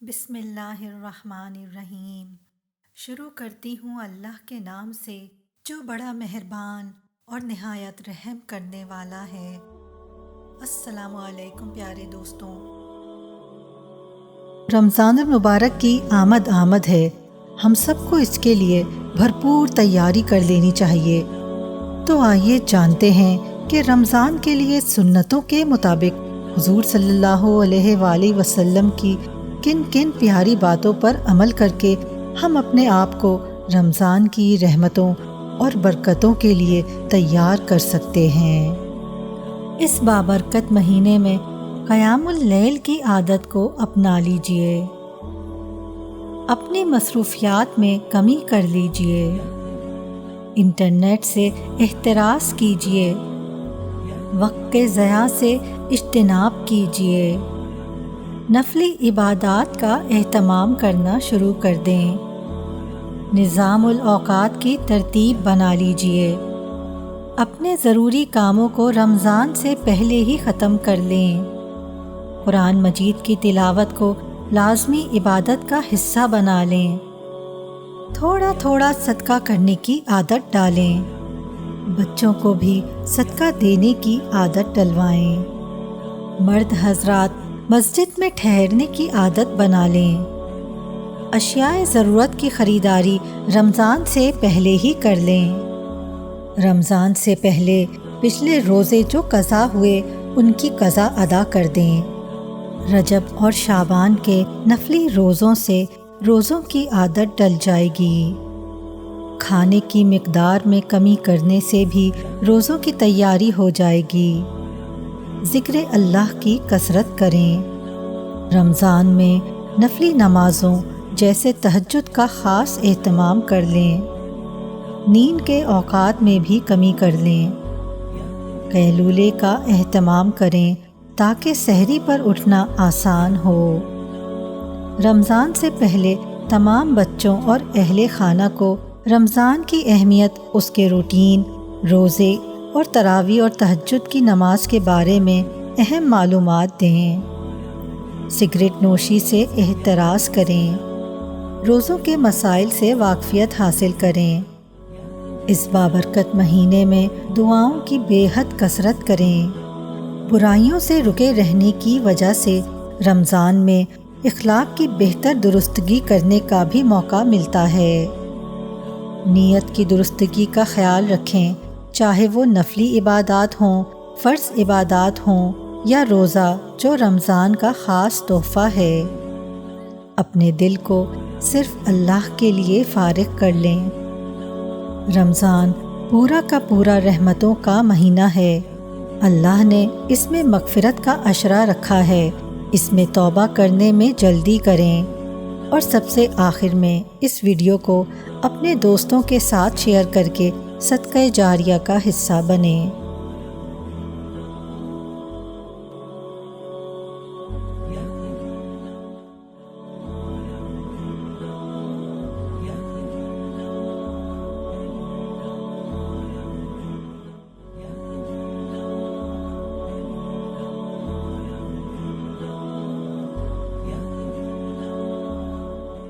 بسم اللہ الرحمن الرحیم۔ شروع کرتی ہوں اللہ کے نام سے جو بڑا مہربان اور نہایت رحم کرنے والا ہے۔ السلام علیکم پیارے دوستوں، رمضان المبارک کی آمد ہے۔ ہم سب کو اس کے لیے بھرپور تیاری کر لینی چاہیے۔ تو آئیے جانتے ہیں کہ رمضان کے لیے سنتوں کے مطابق حضور صلی اللہ علیہ وآلہ وسلم کی کن کن پیاری باتوں پر عمل کر کے ہم اپنے آپ کو رمضان کی رحمتوں اور برکتوں کے لیے تیار کر سکتے ہیں۔ اس بابرکت مہینے میں قیام اللیل کی عادت کو اپنا لیجئے، اپنی مصروفیات میں کمی کر لیجئے، انٹرنیٹ سے احتراز کیجئے، وقت کے ضیاع سے اجتناب کیجئے، نفلی عبادات کا اہتمام کرنا شروع کر دیں، نظام الاوقات کی ترتیب بنا لیجئے، اپنے ضروری کاموں کو رمضان سے پہلے ہی ختم کر لیں، قرآن مجید کی تلاوت کو لازمی عبادت کا حصہ بنا لیں، تھوڑا تھوڑا صدقہ کرنے کی عادت ڈالیں، بچوں کو بھی صدقہ دینے کی عادت ڈلوائیں، مرد حضرات مسجد میں ٹھہرنے کی عادت بنا لیں، اشیاء ضرورت کی خریداری رمضان سے پہلے ہی کر لیں، رمضان سے پہلے پچھلے روزے جو قضا ہوئے ان کی قضا ادا کر دیں، رجب اور شعبان کے نفلی روزوں سے روزوں کی عادت ڈل جائے گی، کھانے کی مقدار میں کمی کرنے سے بھی روزوں کی تیاری ہو جائے گی، ذکر اللہ کی کثرت کریں، رمضان میں نفلی نمازوں جیسے تہجد کا خاص اہتمام کر لیں، نیند کے اوقات میں بھی کمی کر لیں، قیلولے کا اہتمام کریں تاکہ سحری پر اٹھنا آسان ہو، رمضان سے پہلے تمام بچوں اور اہل خانہ کو رمضان کی اہمیت، اس کے روٹین، روزے اور تراویح اور تہجد کی نماز کے بارے میں اہم معلومات دیں، سگریٹ نوشی سے احتراز کریں، روزوں کے مسائل سے واقفیت حاصل کریں، اس بابرکت مہینے میں دعاؤں کی بے حد کثرت کریں، برائیوں سے رکے رہنے کی وجہ سے رمضان میں اخلاق کی بہتر درستگی کرنے کا بھی موقع ملتا ہے، نیت کی درستگی کا خیال رکھیں، چاہے وہ نفلی عبادات ہوں، فرض عبادات ہوں یا روزہ جو رمضان کا خاص تحفہ ہے، اپنے دل کو صرف اللہ کے لیے فارغ کر لیں، رمضان پورا کا پورا رحمتوں کا مہینہ ہے، اللہ نے اس میں مغفرت کا عشرہ رکھا ہے، اس میں توبہ کرنے میں جلدی کریں، اور سب سے آخر میں اس ویڈیو کو اپنے دوستوں کے ساتھ شیئر کر کے صدقہ جاریہ کا حصہ بنیں۔